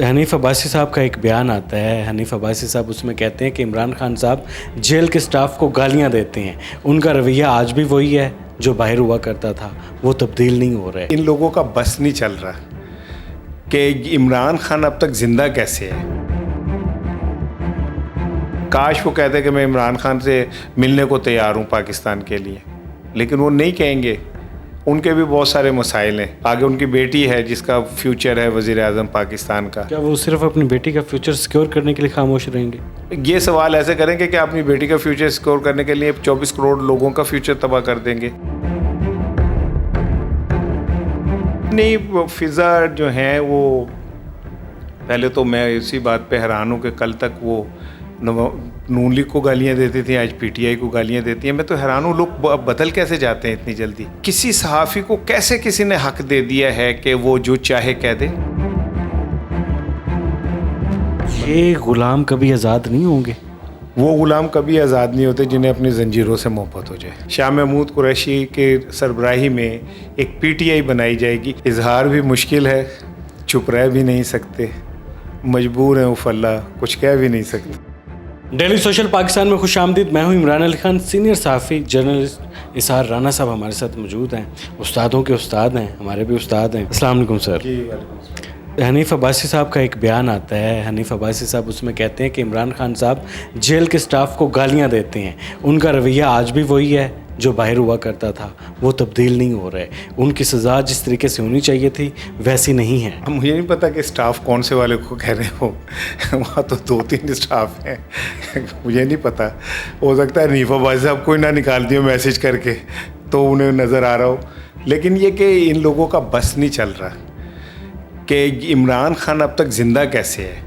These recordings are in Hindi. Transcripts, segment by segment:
हनीफ अब्बासी साहब का एक बयान आता है। हनीफ अब्बासी साहब उसमें कहते हैं कि इमरान खान साहब जेल के स्टाफ को गालियां देते हैं। उनका रवैया आज भी वही है जो बाहर हुआ करता था, वो तब्दील नहीं हो रहा है। इन लोगों का बस नहीं चल रहा कि इमरान खान अब तक जिंदा कैसे है। काश वो कहते कि मैं इमरान खान से मिलने को तैयार हूँ पाकिस्तान के लिए, लेकिन वो नहीं कहेंगे। उनके भी बहुत सारे मसाइल हैं। आगे उनकी बेटी है जिसका फ्यूचर है वज़ीर आज़म पाकिस्तान का। क्या वो सिर्फ अपनी बेटी का फ्यूचर सिक्योर करने के लिए खामोश रहेंगे? ये सवाल ऐसे करेंगे कि अपनी बेटी का फ्यूचर सिक्योर करने के लिए 24 करोड़ लोगों का फ्यूचर तबाह कर देंगे। नहीं, वो फ़िज़ा जो हैं वो पहले तो मैं इसी बात पे हैरान हूँ कि कल तक वो नून लीग को गालियाँ देती थी, आज पीटीआई को गालियाँ देती हैं। मैं तो हैरान हूँ, लोग बदल कैसे जाते हैं इतनी जल्दी। किसी सहाफ़ी को कैसे किसी ने हक दे दिया है कि वो जो चाहे कह दे। ये गुलाम कभी आज़ाद नहीं होंगे। वो गुलाम कभी आज़ाद नहीं होते जिन्हें अपनी जंजीरों से मोहब्बत हो जाए। शाह महमूद कुरैशी के सरबराही में एक पीटीआई बनाई जाएगी। इजहार भी मुश्किल है, चुप रह भी नहीं सकते, मजबूर हैं उफ़ल्ला, कुछ कह भी नहीं सकते। डेली सोशल पाकिस्तान में खुश आमदीद। मैं हूं इमरान अली खान, सीनियर सहाफ़ी जर्नलिस्ट इसार राना साहब हमारे साथ मौजूद हैं। उस्तादों के उस्ताद हैं, हमारे भी उस्ताद हैं। अस्सलाम वालेकुम सर। हनीफ अब्बासी साहब का एक बयान आता है। हनीफ अब्बासी साहब उसमें कहते हैं कि इमरान खान साहब जेल के स्टाफ को गालियां देते हैं। उनका रवैया आज भी वही है जो बाहर हुआ करता था, वो तब्दील नहीं हो रहा है। उनकी सज़ा जिस तरीके से होनी चाहिए थी वैसी नहीं है। मुझे नहीं पता कि स्टाफ कौन से वाले को कह रहे हो। वहाँ तो 2-3 स्टाफ हैं। मुझे नहीं पता, हो सकता है हनीफ अब्बासी साहब कोई ना निकाल दियो मैसेज करके तो उन्हें नज़र आ रहा हो। लेकिन ये कि इन लोगों का बस नहीं चल रहा कि इमरान खान अब तक ज़िंदा कैसे है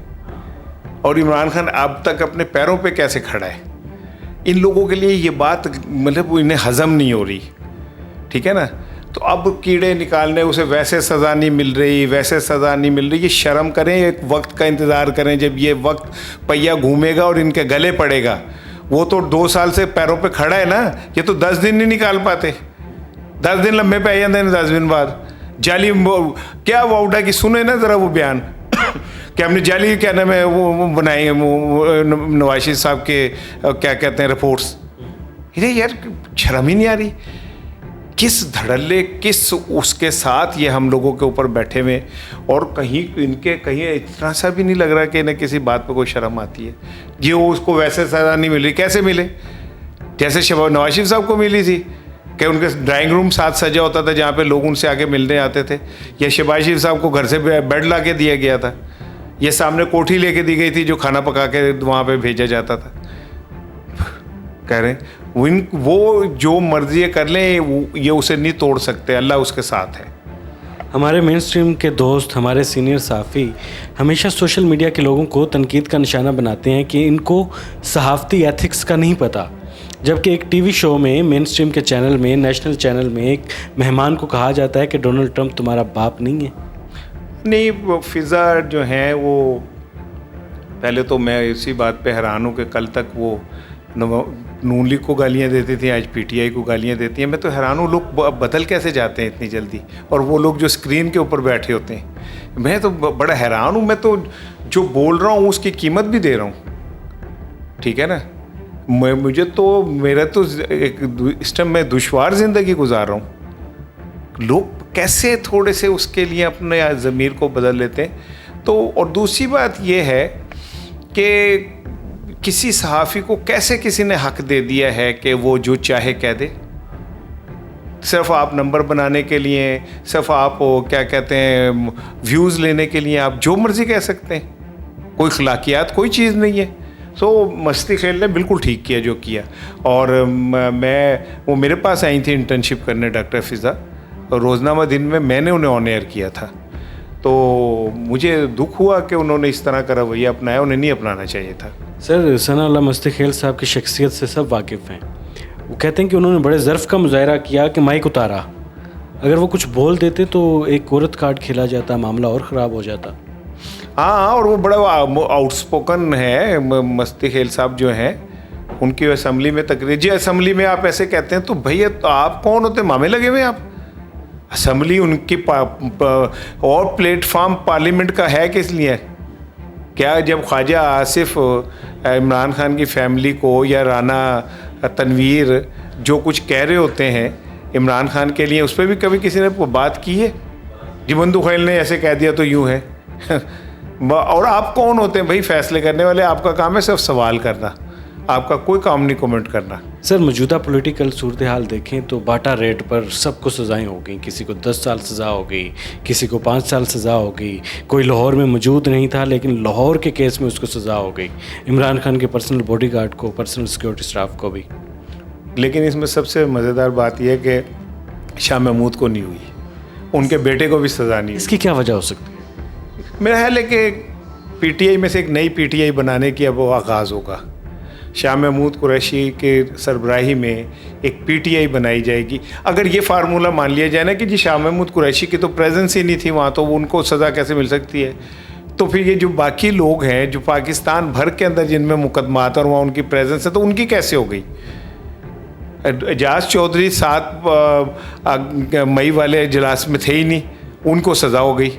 और इमरान खान अब तक अपने पैरों पे कैसे खड़ा है। इन लोगों के लिए ये बात मतलब इन्हें हज़म नहीं हो रही, ठीक है ना। तो अब कीड़े निकालने, उसे वैसे सज़ा नहीं मिल रही, वैसे सज़ा नहीं मिल रही। ये शर्म करें, एक वक्त का इंतज़ार करें जब ये वक्त पहिया घूमेगा और इनके गले पड़ेगा। वो तो 2 साल से पैरों पे खड़ा है ना, ये तो 10 दिन नहीं निकाल पाते। 10 दिन लम्बे पै जाते हैं, 10 दिन बाद जाली क्या वाउडा की सुने ना ज़रा वो बयान कि हमने जाली क्या नाम है वो बनाई है नवाज शरीफ साहब के क्या कहते हैं रिपोर्ट्स। इन्हें यार शर्म ही नहीं आ रही। किस धड़ल्ले, किस उसके साथ ये हम लोगों के ऊपर बैठे हुए, और कहीं इनके कहीं इतना सा भी नहीं लग रहा कि इन्हें किसी बात पे कोई शर्म आती है। ये वो उसको वैसे सज़ा नहीं मिल रही, कैसे मिले जैसे नवाज शरीफ साहब को मिली थी कि उनके ड्राइंग रूम साथ सजा होता था जहाँ पे लोग उनसे आके मिलने आते थे, या शहबाज शरीफ साहब को घर से बेड ला के दिया गया था, ये सामने कोठी लेके दी गई थी जो खाना पका के वहाँ पे भेजा जाता था। कह रहे हैं वो जो मर्जी कर लें, ये उसे नहीं तोड़ सकते, अल्लाह उसके साथ है। हमारे मेन स्ट्रीम के दोस्त, हमारे सीनियर सहाफ़ी हमेशा सोशल मीडिया के लोगों को तनकीद का निशाना बनाते हैं कि इनको सहाफ़ती एथिक्स का नहीं पता। जबकि एक टीवी शो में, मेन स्ट्रीम के चैनल में, नेशनल चैनल में एक मेहमान को कहा जाता है कि डोनाल्ड ट्रंप तुम्हारा बाप नहीं है। नहीं, वो फ़िज़ा जो हैं वो पहले तो मैं इसी बात पे हैरान हूँ कि कल तक वो नून लीग को गालियाँ देती थी, आज पीटीआई को गालियाँ देती हैं। मैं तो हैरान हूँ, लोग बदल कैसे जाते हैं इतनी जल्दी। और वो लोग जो स्क्रीन के ऊपर बैठे होते हैं, मैं तो बड़ा हैरान हूँ। मैं तो जो बोल रहा हूँ उसकी कीमत भी दे रहा हूँ, ठीक है ना। मुझे तो मेरा तो इस टाइम मैं दुश्वार ज़िंदगी गुजार रहा हूँ। लोग कैसे थोड़े से उसके लिए अपने ज़मीर को बदल लेते हैं। तो और दूसरी बात यह है कि किसी सहाफ़ी को कैसे किसी ने हक दे दिया है कि वो जो चाहे कह दे। सिर्फ आप नंबर बनाने के लिए, सिर्फ आप क्या कहते हैं व्यूज़ लेने के लिए आप जो मर्ज़ी कह सकते हैं। कोई अखलाकियात कोई चीज़ नहीं है। तो मस्ती खेल ने बिल्कुल ठीक किया जो किया। और वो मेरे पास आई थी इंटर्नशिप करने डॉक्टर फ़िज़ा, और रोज़नामा दिन में मैंने उन्हें ऑन एयर किया था। तो मुझे दुख हुआ कि उन्होंने इस तरह का रवैया अपनाया, उन्हें नहीं अपनाना चाहिए था। सर, सना मस्ती खेल साहब की शख्सियत से सब वाकिफ़ हैं। वो कहते हैं कि उन्होंने बड़े ज़र्फ़ का मुज़ाहरा किया कि माइक उतारा। अगर वो कुछ बोल देते तो एक औरत कार्ड खेला जाता, मामला और ख़राब हो जाता। हाँ, और वो बड़ा आउटस्पोकन है मस्ती खेल साहब जो हैं। उनकी असम्बली में तकरीर, जी असम्बली में आप ऐसे कहते हैं तो भैया तो आप कौन होते, मामे लगे हुए आप। असम्बली उनकी और प्लेटफॉर्म पार्लियामेंट का है किस लिए? क्या जब ख्वाजा आसिफ इमरान खान की फैमिली को या राना तनवीर जो कुछ कह रहे होते हैं इमरान खान के लिए, उस पर भी कभी किसी ने बात की है? जी बंधु खैल ने ऐसे कह दिया तो यूँ है और आप कौन होते हैं भाई फैसले करने वाले? आपका काम है सिर्फ सवाल करना, आपका कोई काम नहीं कमेंट करना। सर मौजूदा पॉलिटिकल सूरत हाल देखें तो बाटा रेट पर सबको सज़ाएं हो गई, किसी को 10 साल सज़ा हो गई, किसी को 5 साल सज़ा हो गई, कोई लाहौर में मौजूद नहीं था लेकिन लाहौर के केस में उसको सज़ा हो गई, इमरान खान के पर्सनल बॉडीगार्ड को, पर्सनल सिक्योरिटी स्टाफ को भी। लेकिन इसमें सबसे मज़ेदार बात यह है कि शाह महमूद को नहीं हुई, उनके बेटे को भी सज़ा नहीं हुई। इसकी क्या वजह हो सकती है? मेरा ख्याल है कि पीटीआई में से एक नई पीटीआई बनाने की अब वो आगाज़ होगा। शाह महमूद कुरैशी के सरबराही में एक पीटीआई बनाई जाएगी। अगर ये फार्मूला मान लिया जाए ना कि जी शाह महमूद कुरैशी की तो प्रेजेंस ही नहीं थी वहाँ, तो उनको सज़ा कैसे मिल सकती है? तो फिर ये जो बाकी लोग हैं जो पाकिस्तान भर के अंदर जिनमें मुकदमात और वहाँ उनकी प्रेजेंस है, तो उनकी कैसे हो गई? एजाज चौधरी 7 मई वाले इजलास में थे ही नहीं, उनको सज़ा हो गई।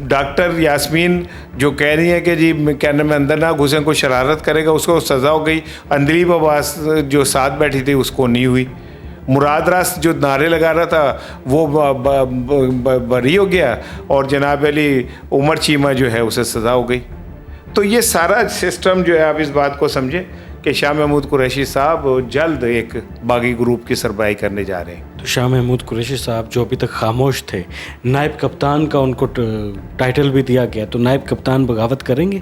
डॉक्टर यास्मीन जो कह रही है कि जी कहने में अंदर ना घुसें, कोई शरारत करेगा उसको सज़ा हो गई। अंदलीब अब्बास जो साथ बैठी थी उसको नहीं हुई। मुराद रास जो नारे लगा रहा था वो बरी हो गया और जनाब अली उमर चीमा जो है उसे सज़ा हो गई। तो ये सारा सिस्टम जो है, आप इस बात को समझें कि शाह महमूद कुरैशी साहब जल्द एक बागी ग्रुप की सरबराही करने जा रहे हैं। तो शाह महमूद कुरैशी साहब जो अभी तक खामोश थे, नायब कप्तान का उनको टाइटल भी दिया गया, तो नायब कप्तान बगावत करेंगे?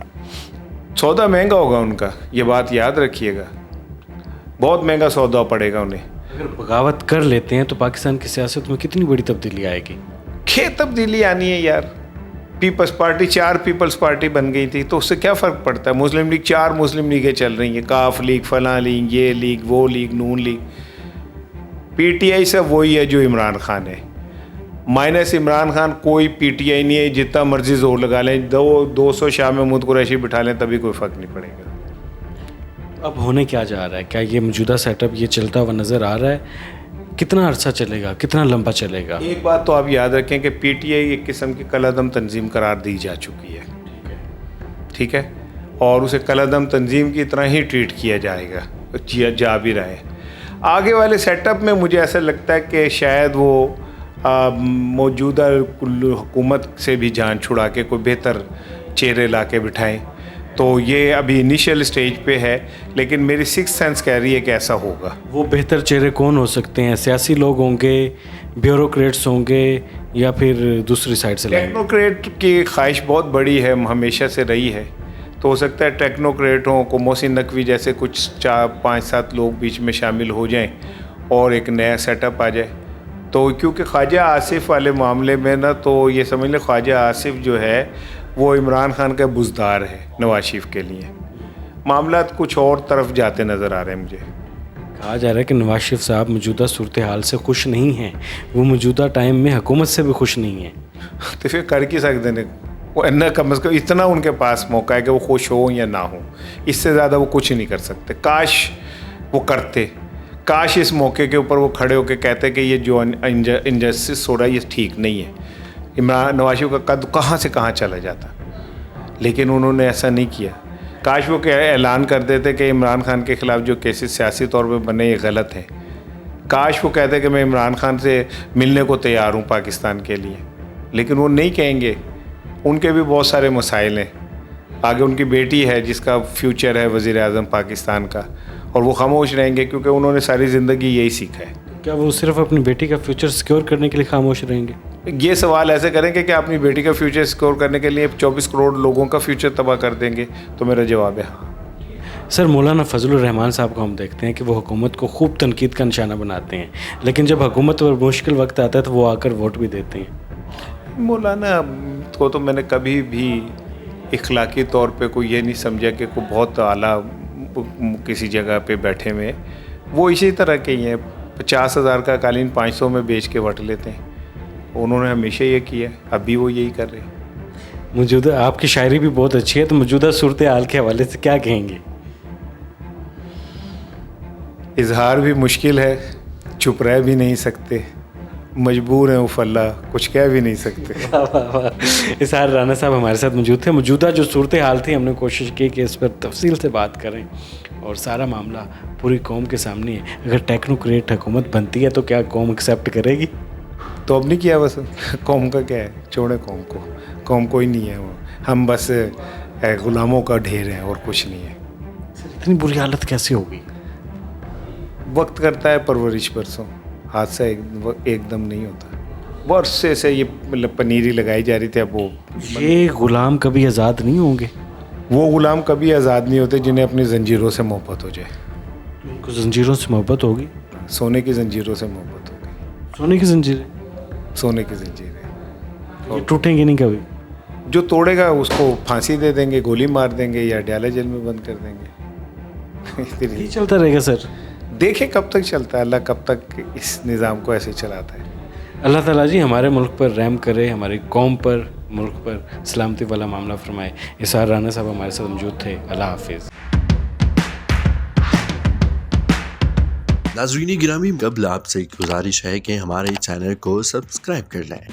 सौदा महंगा होगा उनका, ये बात याद रखिएगा, बहुत महंगा सौदा पड़ेगा उन्हें। अगर बगावत कर लेते हैं तो पाकिस्तान की सियासत में कितनी बड़ी तब्दीली आएगी? क्या तब्दीली आनी है यार? पीपल्स पार्टी 4 पीपल्स पार्टी बन गई थी, तो उससे क्या फ़र्क पड़ता है? मुस्लिम लीग 4 मुस्लिम लीगें चल रही हैं, काफ लीग, फलां लीग, ये लीग, वो लीग, नून लीग। पीटीआई सब वही है जो इमरान खान है, माइनस इमरान खान कोई पीटीआई नहीं है। जितना मर्जी जोर लगा लें, 200 शाह महमूद कुरैशी बिठा लें, तभी कोई फ़र्क नहीं पड़ेगा। अब होने क्या जा रहा है? क्या ये मौजूदा सेटअप ये चलता हुआ नज़र आ रहा है? कितना अरसा चलेगा, कितना लंबा चलेगा? एक बात तो आप याद रखें कि पीटीआई एक किस्म की कलादम तंजीम करार दी जा चुकी है, ठीक है, और उसे कलादम तंजीम की तरह ही ट्रीट किया जाएगा, जा भी रहा है। आगे वाले सेटअप में मुझे ऐसा लगता है कि शायद वो मौजूदा हुकूमत से भी जान छुड़ा के कोई बेहतर चेहरे ला के बिठाएँ। तो ये अभी इनिशियल स्टेज पे है, लेकिन मेरी सिक्स सेंस कह रही है कि ऐसा होगा। वो बेहतर चेहरे कौन हो सकते हैं? सियासी लोग होंगे, ब्यूरोक्रेट्स होंगे, या फिर दूसरी साइड से लाएंगे? टेक्नोक्रेट की ख्वाहिश बहुत बड़ी है, हमेशा से रही है, तो हो सकता है टेक्नोक्रेट हों को मोहसिन नकवी जैसे कुछ 4-5-7 लोग बीच में शामिल हो जाएं और एक नया सेटअप आ जाए। तो क्योंकि ख्वाजा आसिफ वाले मामले में ना, तो ये समझ लें ख्वाजा आसिफ जो है वो इमरान खान का बुज़दार है नवाज शरीफ के लिए। मामला कुछ और तरफ जाते नज़र आ रहे हैं मुझे। कहा जा रहा है कि नवाज शरीफ साहब मौजूदा सूरत हाल से खुश नहीं हैं, वो मौजूदा टाइम में हुकूमत से भी खुश नहीं हैं। तो फिर कर की सकते हैं वो, इतना कम अज़ कम इतना उनके पास मौका है कि वो खुश हो या ना हो, इससे ज़्यादा वो कुछ नहीं कर सकते। काश वो करते, काश इस मौके के ऊपर वो खड़े होकर कहते कि ये जो इनजस्टिस हो रहा है ये ठीक नहीं है, इमरान नवाज शरीफ का कद कहाँ से कहाँ चला जाता, लेकिन उन्होंने ऐसा नहीं किया। काश वो क्या ऐलान कर देते कि इमरान खान के ख़िलाफ़ जो केसेस सियासी तौर पे बने ये गलत हैं। काश वो कहते कि मैं इमरान खान से मिलने को तैयार हूँ पाकिस्तान के लिए, लेकिन वो नहीं कहेंगे। उनके भी बहुत सारे मसाइल हैं, आगे उनकी बेटी है जिसका फ्यूचर है वज़ीर आज़म पाकिस्तान का, और वो खामोश रहेंगे क्योंकि उन्होंने सारी ज़िंदगी यही सीखा है। क्या वो सिर्फ अपनी बेटी का फ्यूचर सिक्योर करने के लिए खामोश रहेंगे? ये सवाल ऐसे करेंगे कि अपनी बेटी का फ्यूचर सिक्योर करने के लिए 24 करोड़ लोगों का फ्यूचर तबाह कर देंगे? तो मेरा जवाब है हाँ। सर मौलाना फजलुर रहमान साहब को हम देखते हैं कि वो हुकूमत को खूब तनकीद का निशाना बनाते हैं, लेकिन जब हुकूमत पर मुश्किल वक्त आता है तो वो आकर वोट भी देते हैं। मौलाना को तो मैंने कभी भी इखलाकी तौर पे कोई ये नहीं समझा कि कोई बहुत आला किसी जगह पे बैठे हुए, वो इसी तरह के ही हैं। 50,000 का कालीन 500 में बेच के वोट लेते हैं, उन्होंने हमेशा ये किया, अभी वो यही कर रहे हैं। मौजूदा आपकी शायरी भी बहुत अच्छी है, तो मौजूदा सूरत हाल के हवाले से क्या कहेंगे? इजहार भी मुश्किल है, चुप रह भी नहीं सकते, मजबूर हैं उफल्ला, कुछ कह भी नहीं सकते। वाह वाह वाह। इसार राना साहब हमारे साथ मौजूद थे। मौजूदा जो सूरत हाल थी हमने कोशिश की कि इस पर तफसील से बात करें और सारा मामला पूरी कौम के सामने है। अगर टेक्नोक्रेट हुकूमत बनती है तो क्या कौम एक्सेप्ट करेगी? तो अब नहीं किया बस, कौम का क्या है, छोड़े कौम को, कौम कोई नहीं है वो, हम बस गुलामों का ढेर है और कुछ नहीं है। इतनी बुरी हालत कैसे होगी? वक्त करता है परवरिश परसों, हादसा एकदम नहीं होता। वर्षे से ये मतलब पनीरी लगाई जा रही थी, अब ये गुलाम कभी आज़ाद नहीं होंगे? वो गुलाम कभी आज़ाद नहीं होते जिन्हें अपनी जंजीरों से मोहब्बत हो जाए। उनको जंजीरों से मोहब्बत होगी? सोने की जंजीरों से मोहब्बत हो गई। सोने की जंजीरें? सोने की जंजीरें ये टूटेंगे नहीं कभी? जो तोड़ेगा उसको फांसी दे देंगे, गोली मार देंगे या डाला जेल में बंद कर देंगे। यही चलता रहेगा सर? देखें कब तक चलता है, अल्लाह कब तक इस निज़ाम को ऐसे चलाता है। अल्लाह ताला जी हमारे मुल्क पर रहम करे, हमारी कौम पर, मुल्क पर सलामती वाला मामला फरमाए। इसार राना साहब हमारे साथ मौजूद थे। अल्लाह हाफिज़। नाज़रीन गिरामी, कबल आपसे एक गुजारिश है कि हमारे चैनल को सब्सक्राइब कर लें।